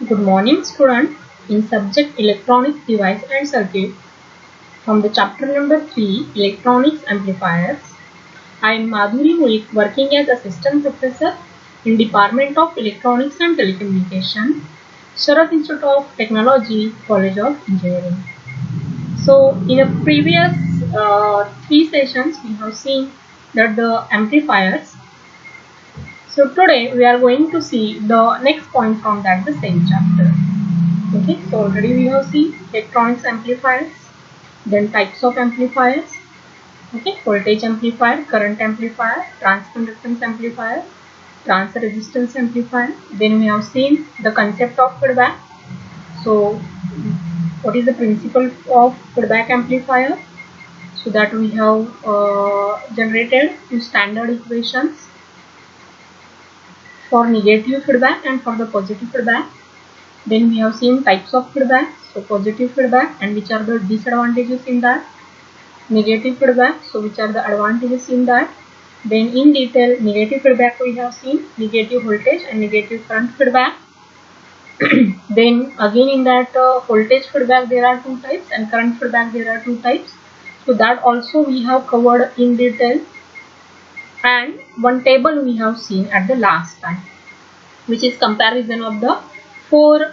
Good morning, student. In subject Electronics Device and Circuit, from the chapter number 3, Electronics Amplifiers, I am Madhuri Mullik, working as Assistant Professor in Department of Electronics and Telecommunication, Sharath Institute of Technology, College of Engineering. So, in a previous 3 sessions, we have seen that the amplifiers. So, today we are going to see the next point from that the same chapter. Okay, so already we have seen electronics amplifiers, then types of amplifiers. Okay, voltage amplifier, current amplifier, transconductance amplifier, transfer resistance amplifier. Then we have seen the concept of feedback. So, what is the principle of feedback amplifier? So that we have generated two standard equations for negative feedback and for the positive feedback. Then we have seen types of feedback, so positive feedback and which are the disadvantages in that, negative feedback, so which are the advantages in that. Then in detail negative feedback we have seen negative voltage and negative current feedback. Then again in that voltage feedback there are two types and current feedback there are two types. So that also we have covered in detail, and one table we have seen at the last time, which is comparison of the four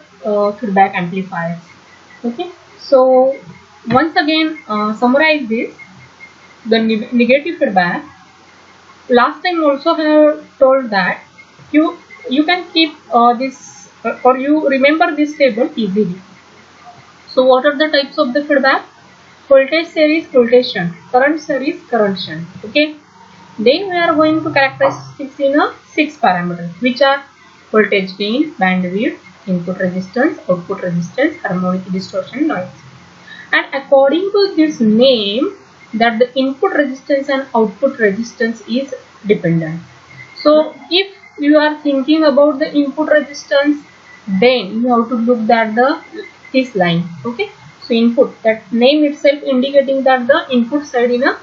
feedback amplifiers. Okay, so once again summarize this. The negative feedback, last time also I have told that you can keep this or you remember this table easily. So what are the types of the feedback? Voltage series, voltage shunt, current series, current shunt. Okay, then we are going to characteristics in a 6 parameters, which are voltage gain, bandwidth, input resistance, output resistance, harmonic distortion, noise. And according to this name, that the input resistance and output resistance is dependent. So if you are thinking about the input resistance, then you have to look at this line. Okay, so input, that name itself indicating that the input side in a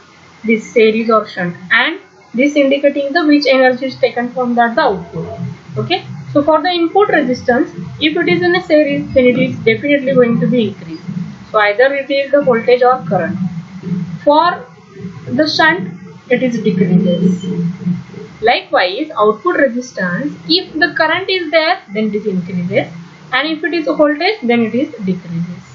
this series or shunt, and this indicating the which energy is taken from that the output. Okay, so for the input resistance, if it is in a series, then it is definitely going to be increased. So either it is the voltage or current. For the shunt, it is decreases. Likewise, output resistance, if the current is there, then it is increases, and if it is a voltage, then it is decreases.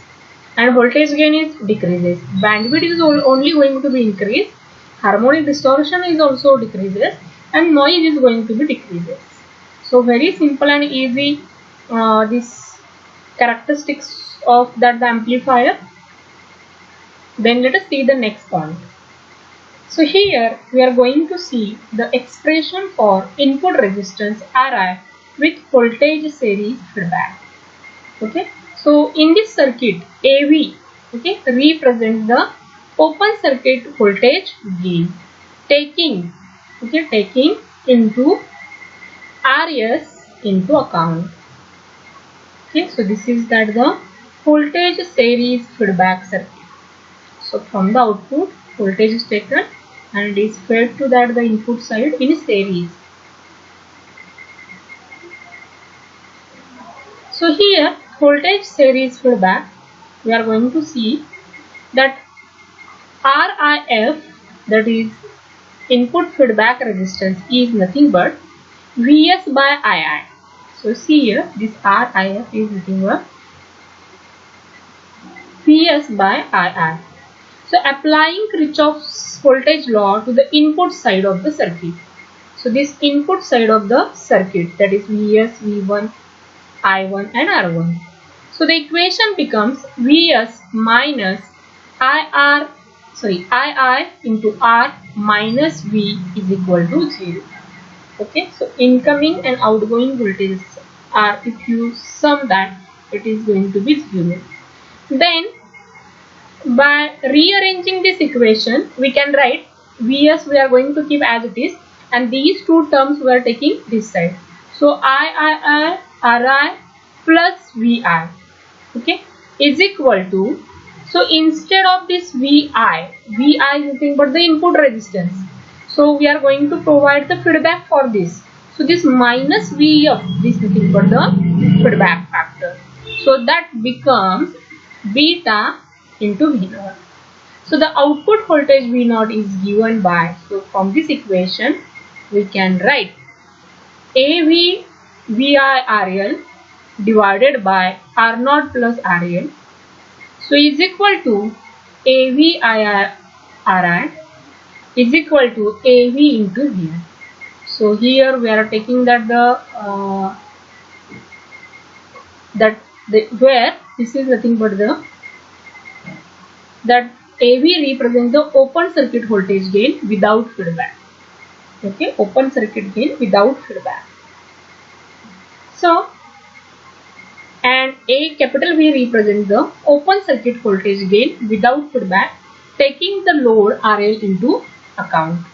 And voltage gain is decreases. Bandwidth is only going to be increased. Harmonic distortion is also decreases, and noise is going to be decreases. So very simple and easy this characteristics of that the amplifier. Then let us see the next point. So here we are going to see the expression for input resistance Ri with voltage series feedback. Okay, so in this circuit AV, okay, represents the open circuit voltage gain, taking into Rs into account. Okay, so this is that the voltage series feedback circuit. So from the output, voltage is taken and it is fed to that the input side in series. So here voltage series feedback, we are going to see that RIF, that is input feedback resistance, is nothing but Vs by II. So see here, this RIF is nothing but Vs by II. So applying Kirchhoff's voltage law to the input side of the circuit. So this input side of the circuit, that is Vs, V1, I1 and R1. So the equation becomes Vs minus II into R minus V is equal to 0. Okay, so incoming and outgoing voltages are, if you sum that, it is going to be 0. Then by rearranging this equation, we can write Vs we are going to keep as it is, and these two terms we are taking this side. So III, Ri plus Vi, okay, is equal to, so instead of this Vi is nothing but the input resistance. So we are going to provide the feedback for this. So this minus Vf, this is nothing but the feedback factor. So that becomes beta into V0. So the output voltage V0 is given by, so from this equation we can write AV VIRL divided by R0 plus RL. So is equal to AVIRI is equal to AV into Vi. So here we are taking that where this is nothing but that AV represents the open circuit voltage gain without feedback. Okay, open circuit gain without feedback. So, and A capital V represents the open circuit voltage gain without feedback, taking the load RL into account.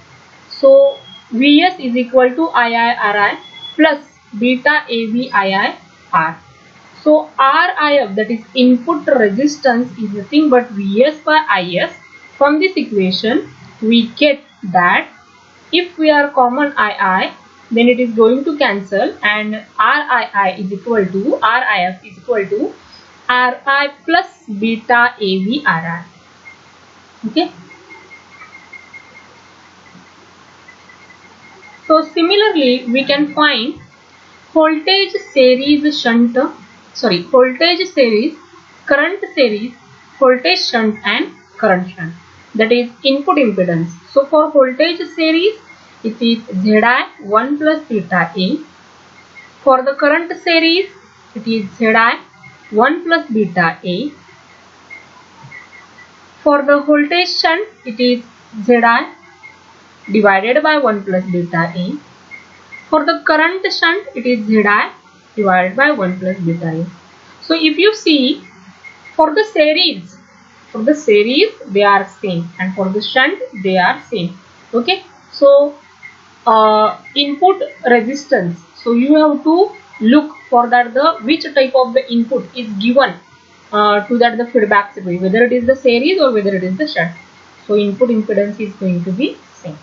So, Vs is equal to IIRI plus beta AVII R. So, RIF, that is input resistance, is nothing but Vs by Is. From this equation, we get that if we are common II, then it is going to cancel, and RIF is equal to RI plus beta AVRI. Okay. So similarly, we can find voltage series, current series, voltage shunt and current shunt. That is input impedance. So for voltage series, it is Zi 1 plus beta A. For the current series, it is Zi 1 plus beta A. For the voltage shunt, it is Zi divided by 1 plus beta A. For the current shunt, it is Zi divided by 1 plus beta A. So if you see, for the series they are same, and for the shunt they are same. Okay. So input resistance. So you have to look for that which type of the input is given to that the feedback signal, whether it is the series or whether it is the shunt. So input impedance is going to be same.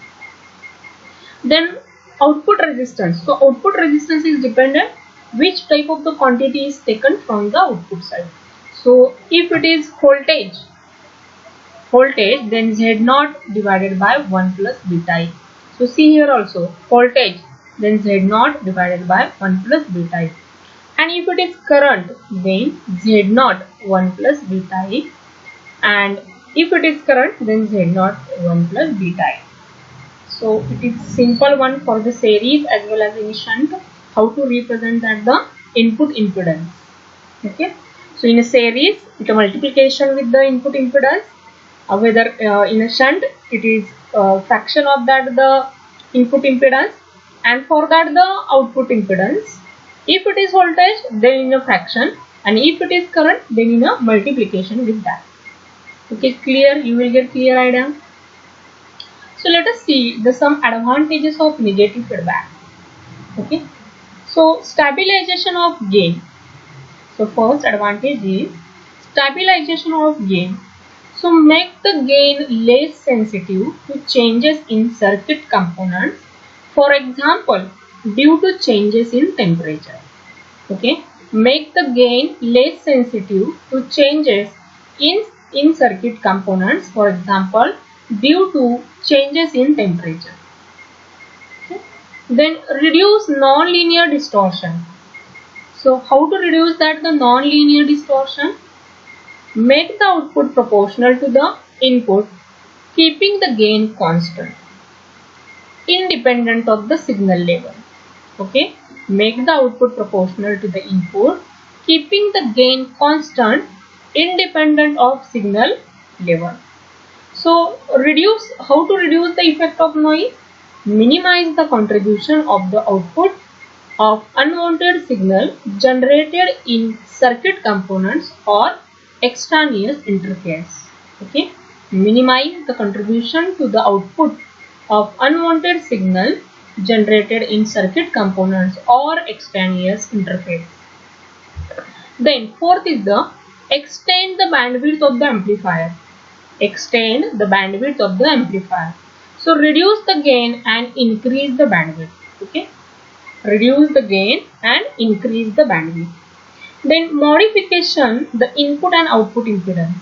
Then output resistance. So output resistance is dependent which type of the quantity is taken from the output side. So if it is voltage, then Z0 divided by 1 plus beta I. So see here also voltage, then Z0 divided by 1 plus beta I. And if it is current, then Z0 1 plus beta I. And if it is current, then Z0 1 plus beta I. So it is simple one for the series as well as in shunt, how to represent that the input impedance. Okay. So in a series, it is multiplication with the input impedance. Whether in a shunt, it is fraction of that the input impedance, and for that the output impedance. If it is voltage, then in a fraction, and if it is current, then in a multiplication with that. Okay, clear? You will get clear idea. So let us see some advantages of negative feedback. Okay. So stabilization of gain. So first advantage is stabilization of gain. So make the gain less sensitive to changes in circuit components. For example, due to changes in temperature. Okay. Make the gain less sensitive to changes in circuit components. For example, due to changes in temperature. Okay. Then reduce non-linear distortion. So how to reduce that the non-linear distortion? Make the output proportional to the input, keeping the gain constant, independent of the signal level. Okay. Make the output proportional to the input, keeping the gain constant, independent of signal level. So how to reduce the effect of noise? Minimize the contribution of the output of unwanted signal generated in circuit components or extraneous interference. Okay. Minimize the contribution to the output of unwanted signal generated in circuit components or extraneous interference. Then fourth is the extend the bandwidth of the amplifier. Extend the bandwidth of the amplifier. So reduce the gain and increase the bandwidth. Okay. reduce the gain and increase the bandwidth. Then modification the input and output impedance.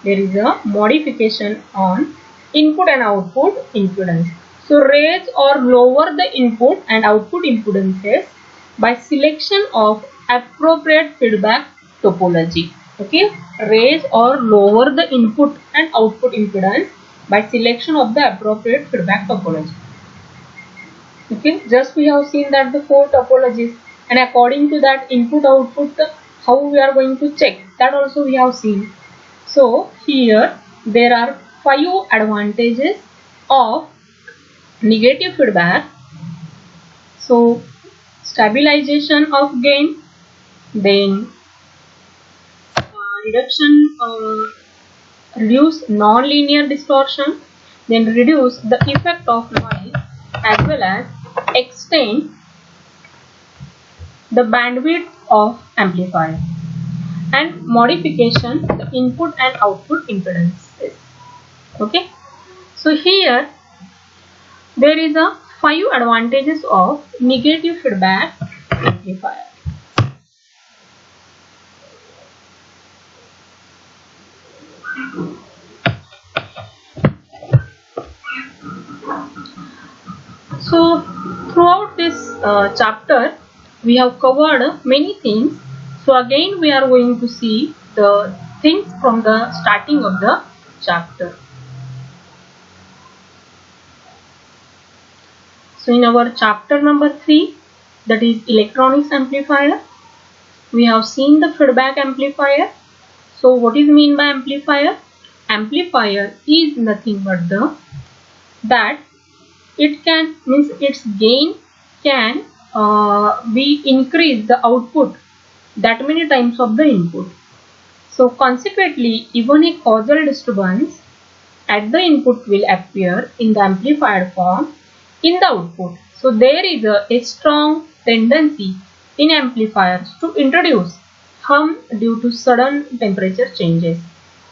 There is a modification on input and output impedance. So raise or lower the input and output impedances by selection of appropriate feedback topology. Okay, raise or lower the input and output impedance by selection of the appropriate feedback topology. Okay, just we have seen that the four topologies, and according to that input output, how we are going to check, that also we have seen. So here there are 5 advantages of negative feedback. So stabilization of gain, then reduce non-linear distortion, then reduce the effect of noise, as well as extend the bandwidth of amplifier, and modification the input and output impedances. Okay, so here there is a 5 advantages of negative feedback amplifier. So throughout this chapter we have covered many things. So again we are going to see the things from the starting of the chapter. So in our chapter number 3, that is electronics amplifier, we have seen the feedback amplifier. So what is mean by amplifier? Amplifier is nothing but that it can means its gain can be increased the output that many times of the input. So consequently, even a causal disturbance at the input will appear in the amplified form in the output. So there is a strong tendency in amplifiers to introduce hum due to sudden temperature changes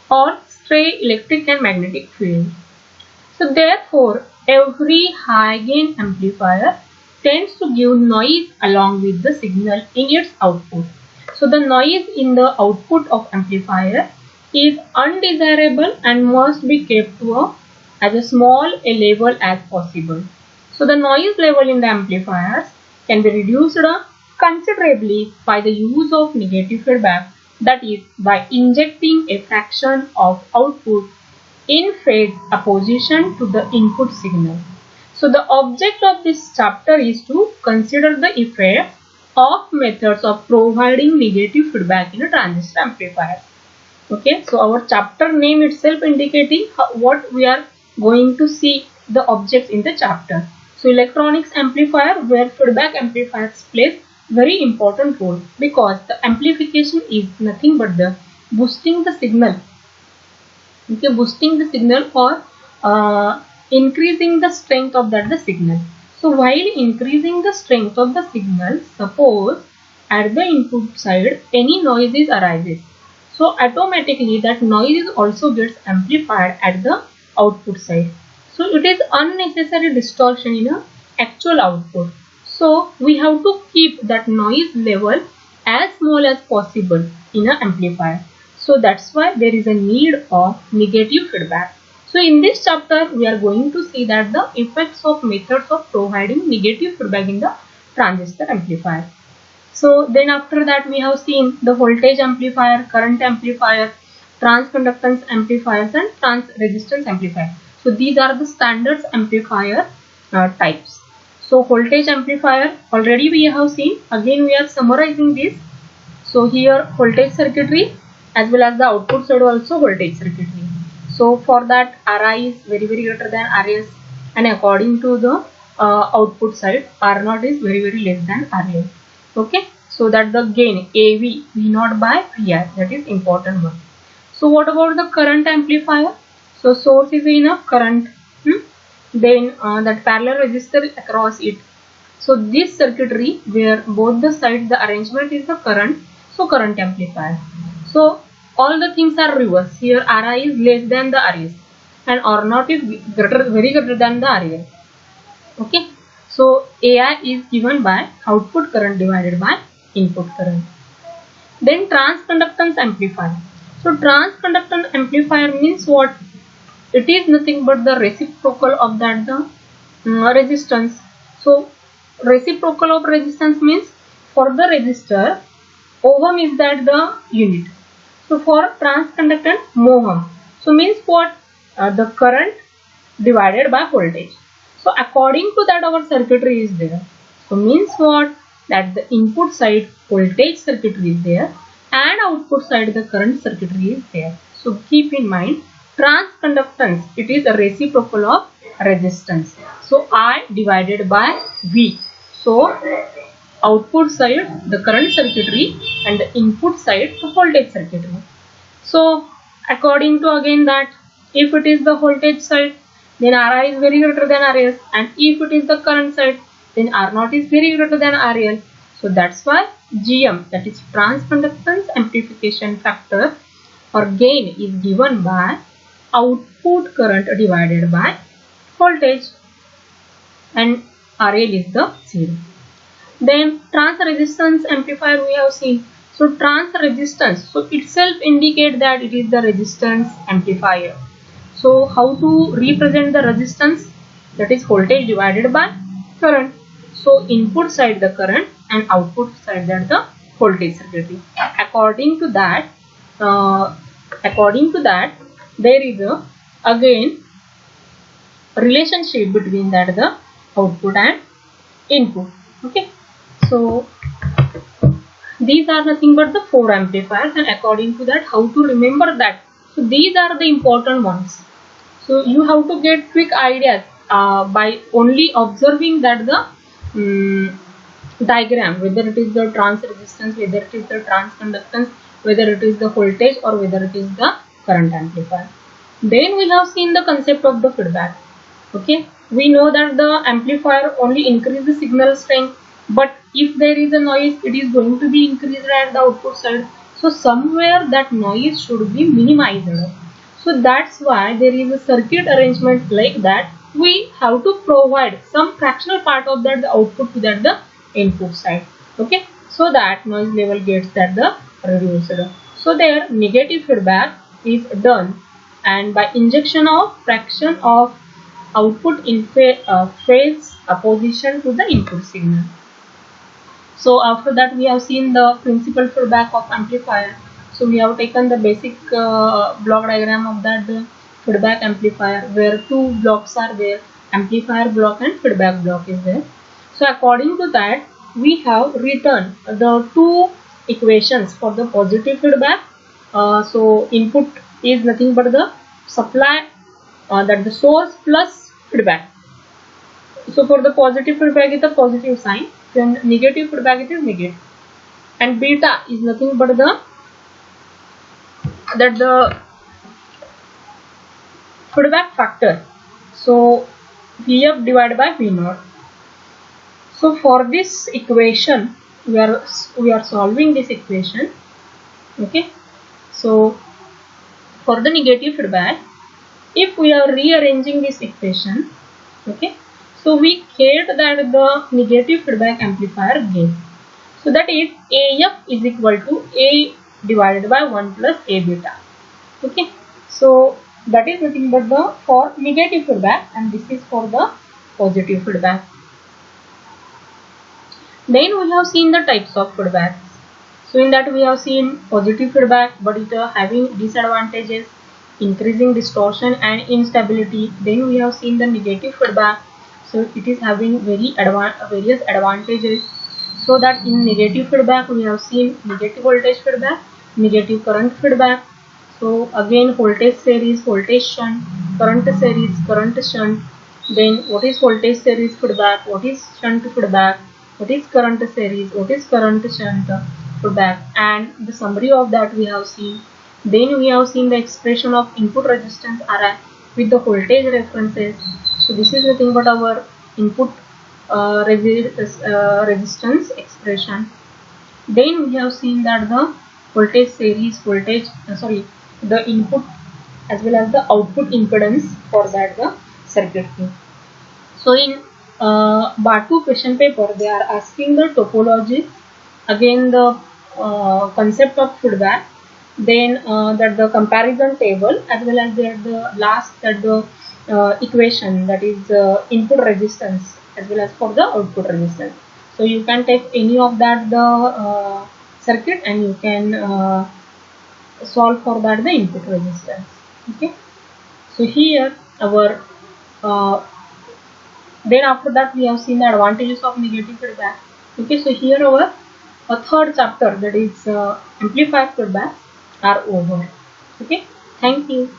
or stray electric and magnetic field. So therefore, every high gain amplifier tends to give noise along with the signal in its output. So the noise in the output of amplifier is undesirable and must be kept to as a small a level as possible. So the noise level in the amplifiers can be reduced considerably by the use of negative feedback, that is by injecting a fraction of output in phase opposition to the input signal. So the object of this chapter is to consider the effect of methods of providing negative feedback in a transistor amplifier. Okay, so our chapter name itself indicating what we are going to see the objects in the chapter. So electronics amplifier, where feedback amplifiers plays very important role, because the amplification is nothing but the boosting the signal. Okay, boosting the signal or increasing the strength of the signal. So while increasing the strength of the signal, suppose at the input side any noises arises, so automatically that noise also gets amplified at the output side. So it is unnecessary distortion in a actual output. So we have to keep that noise level as small as possible in an amplifier. So that's why there is a need of negative feedback. So in this chapter we are going to see that the effects of methods of providing negative feedback in the transistor amplifier. So then after that we have seen the voltage amplifier, current amplifier, transconductance amplifiers and transresistance amplifier. So these are the standard amplifier types. So voltage amplifier already we have seen, again we are summarizing this. So here voltage circuitry as well as the output side also voltage circuitry. So for that Ri is very greater than Rs, and according to the output side R0 is very less than Rs. Okay, so that the gain AV V0 by Vi, that is important one. So what about the current amplifier? So source is enough current, then that parallel resistor across it. So this circuitry where both the sides the arrangement is the current, so current amplifier. So all the things are reverse. Here Ri is less than the Rs and R0 is very greater than the Rs. Okay, So AI is given by output current divided by input current. Then transconductance amplifier. So transconductance amplifier means what? It is nothing but the reciprocal of that the resistance. So reciprocal of resistance means for the resistor, ohm is that the unit. So for transconductance, mho. So means what? The current divided by voltage. So according to that our circuitry is there. So means what? That the input side voltage circuitry is there and output side the current circuitry is there. So keep in mind, transconductance, it is a reciprocal of resistance. So I divided by V. So output side the current circuitry and the input side the voltage circuitry. So according to again that if it is the voltage side, then Ri is very greater than Rs, and if it is the current side, then R0 is very greater than RL. So that's why GM, that is transconductance amplification factor or gain, is given by output current divided by voltage, and RL is the 0. Then trans resistance amplifier we have seen. So trans resistance, so itself indicate that it is the resistance amplifier. So how to represent the resistance? That is voltage divided by current. So input side the current and output side that the voltage circuitry. According to that, there is a again relationship between that the output and input. Okay. So these are nothing but the 4 amplifiers, and according to that how to remember that. So these are the important ones. So you have to get quick ideas by only observing that the diagram, whether it is the trans resistance, whether it is the transconductance, whether it is the voltage, or whether it is the current amplifier. Then we have seen the concept of the feedback. Okay, we know that the amplifier only increases the signal strength, but if there is a noise, it is going to be increased at the output side. So somewhere that noise should be minimized. So that's why there is a circuit arrangement like that. We have to provide some fractional part of that the output to that the input side. Okay, so that noise level gets that the reduced. So their negative feedback is done, and by injection of fraction of output in phase opposition to the input signal. So after that we have seen the principal feedback of amplifier. So we have taken the basic block diagram of that the feedback amplifier, where 2 blocks are there, amplifier block and feedback block is there. So according to that we have written the 2 equations for the positive feedback. So input is nothing but the supply, that the source plus feedback. So for the positive feedback is the positive sign, then negative feedback it is negative, and beta is nothing but the feedback factor. So Vf divided by V0. So for this equation we are solving this equation. Okay, so for the negative feedback, if we are rearranging this equation, okay, so we get that the negative feedback amplifier gain. So that is AF is equal to A divided by 1 plus A beta. Okay, so that is nothing but the for negative feedback, and this is for the positive feedback. Then we have seen the types of feedback. So in that we have seen positive feedback, but it having disadvantages, increasing distortion and instability. Then we have seen the negative feedback. So it is having various advantages. So that in negative feedback we have seen negative voltage feedback, negative current feedback. So again voltage series, voltage shunt, current series, current shunt. Then what is voltage series feedback, what is shunt feedback, what is current series, what is current shunt feedback, and the summary of that we have seen. Then we have seen the expression of input resistance Ri with the voltage references. So this is nothing but our input resistance expression. Then we have seen that the voltage series, the input as well as the output impedance for that the circuit. So in Batu question paper, they are asking the topology, again the concept of feedback, then that the comparison table, as well as the last that the equation, that is input resistance as well as for the output resistance. So you can take any of that the circuit and you can solve for that the input resistance. Okay, so here our then after that we have seen the advantages of negative feedback. Okay, so here our a third chapter, that is amplifier feedback, are over. Okay, thank you.